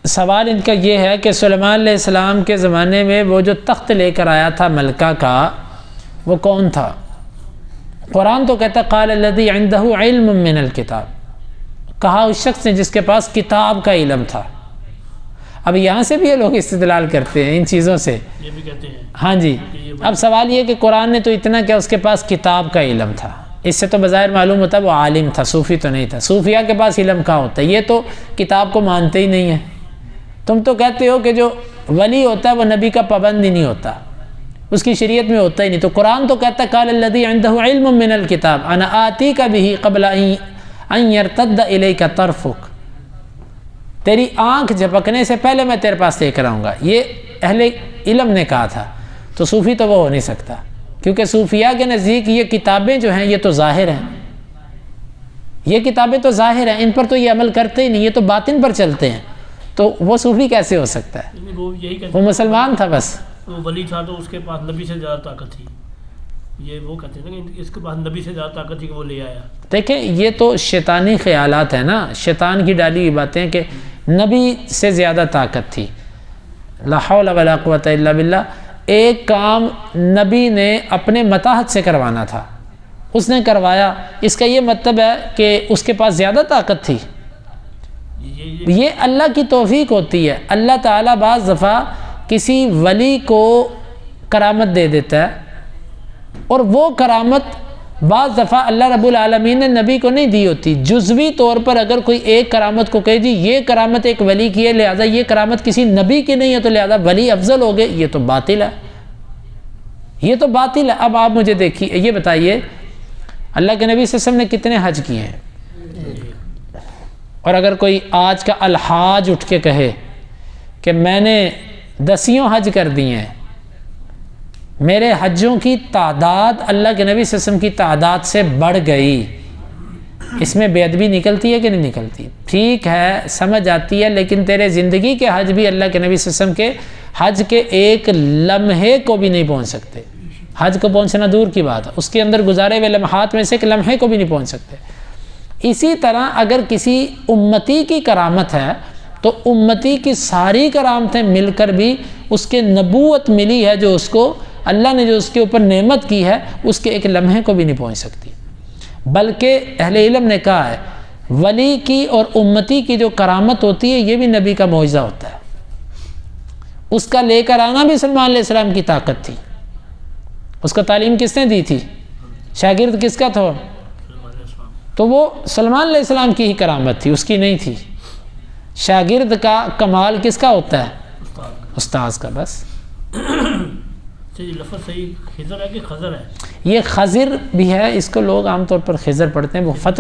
سوال ان کا یہ ہے کہ سلیمان علیہ السلام کے زمانے میں وہ جو تخت لے کر آیا تھا ملکہ کا، وہ کون تھا؟ قرآن تو کہتا ہے قال الذی عنده علم من الکتاب، کہا اس شخص نے جس کے پاس کتاب کا علم تھا۔ اب یہاں سے بھی یہ لوگ استدلال کرتے ہیں ان چیزوں سے، یہ بھی کہتے ہیں ہاں جی۔ اب سوال یہ کہ قرآن نے تو اتنا کہ اس کے پاس کتاب کا علم تھا، اس سے تو بظاہر معلوم ہوتا ہے وہ عالم تھا، صوفی تو نہیں تھا۔ صوفیاء کے پاس علم کہاں ہوتا ہے؟ یہ تو کتاب کو مانتے ہی نہیں ہیں۔ تم تو کہتے ہو کہ جو ولی ہوتا ہے وہ نبی کا پابند ہی نہیں ہوتا، اس کی شریعت میں ہوتا ہی نہیں۔ تو قرآن تو کہتا ہے قال الذی عنده علم من الکتاب انا آتیک بہ قبل ان یرتد الیک طرفک، تیری آنکھ جھپکنے سے پہلے میں تیرے پاس لے کر آؤں گا۔ یہ اہل علم نے کہا تھا، تو صوفی تو وہ ہو نہیں سکتا، کیونکہ صوفیاء کے نزدیک یہ کتابیں جو ہیں یہ تو ظاہر ہیں، یہ کتابیں تو ظاہر ہیں، ان پر تو یہ عمل کرتے ہی نہیں، یہ تو باطن پر چلتے ہیں، تو وہ صوفی کیسے ہو سکتا ہے؟ وہ یہی کہتے وہ مسلمان تھا بس، وہ ولی تھا تو اس کے پاس نبی سے زیادہ طاقت تھی، یہ وہ کہتے ہیں نا کہ اس کے پاس نبی سے زیادہ طاقت تھی کہ وہ لے آیا۔ دیکھیں یہ تو شیطانی خیالات ہیں نا، شیطان کی ڈالی ہوئی باتیں کہ نبی سے زیادہ طاقت تھی، لا حول ولا قوت الا باللہ۔ ایک کام نبی نے اپنے متاحت سے کروانا تھا، اس نے کروایا، اس کا یہ مطلب ہے کہ اس کے پاس زیادہ طاقت تھی؟ یہ اللہ کی توفیق ہوتی ہے۔ اللہ تعالیٰ بعض دفعہ کسی ولی کو کرامت دے دیتا ہے، اور وہ کرامت بعض دفعہ اللہ رب العالمین نے نبی کو نہیں دی ہوتی۔ جزوی طور پر اگر کوئی ایک کرامت کو کہے جی یہ کرامت ایک ولی کی ہے لہذا یہ کرامت کسی نبی کی نہیں ہے تو لہذا ولی افضل ہو گئے، یہ تو باطل ہے، یہ تو باطل ہے۔ اب آپ مجھے دیکھیے، یہ بتائیے اللہ کے نبی صلی اللہ علیہ وسلم نے کتنے حج کیے ہیں؟ اور اگر کوئی آج کا الحاج اٹھ کے کہے کہ میں نے 10 حج کر دیے ہیں، میرے حجوں کی تعداد اللہ کے نبی صلی اللہ علیہ وسلم کی تعداد سے بڑھ گئی، اس میں بے ادبی نکلتی ہے کہ نہیں نکلتی؟ ٹھیک ہے سمجھ آتی ہے، لیکن تیرے زندگی کے حج بھی اللہ کے نبی صلی اللہ علیہ وسلم کے حج کے ایک لمحے کو بھی نہیں پہنچ سکتے۔ حج کو پہنچنا دور کی بات ہے، اس کے اندر گزارے ہوئے لمحات میں سے ایک لمحے کو بھی نہیں پہنچ سکتے۔ اسی طرح اگر کسی امتی کی کرامت ہے تو امتی کی ساری کرامتیں مل کر بھی اس کے نبوت ملی ہے، جو اس کو اللہ نے جو اس کے اوپر نعمت کی ہے، اس کے ایک لمحے کو بھی نہیں پہنچ سکتی۔ بلکہ اہل علم نے کہا ہے ولی کی اور امتی کی جو کرامت ہوتی ہے یہ بھی نبی کا معجزہ ہوتا ہے، اس کا لے کر آنا بھی سلمان علیہ السلام کی طاقت تھی۔ اس کا تعلیم کس نے دی تھی؟ شاگرد کس کا تھا؟ تو وہ سلمان علیہ السلام کی ہی کرامت تھی، اس کی نہیں تھی۔ شاگرد کا کمال کس کا ہوتا ہے؟ استاذ کا۔ بس لفظ صحیح خضر ہے کہ خضر ہے؟ یہ خضر بھی ہے، اس کو لوگ عام طور پر خضر پڑھتے ہیں، وہ فتح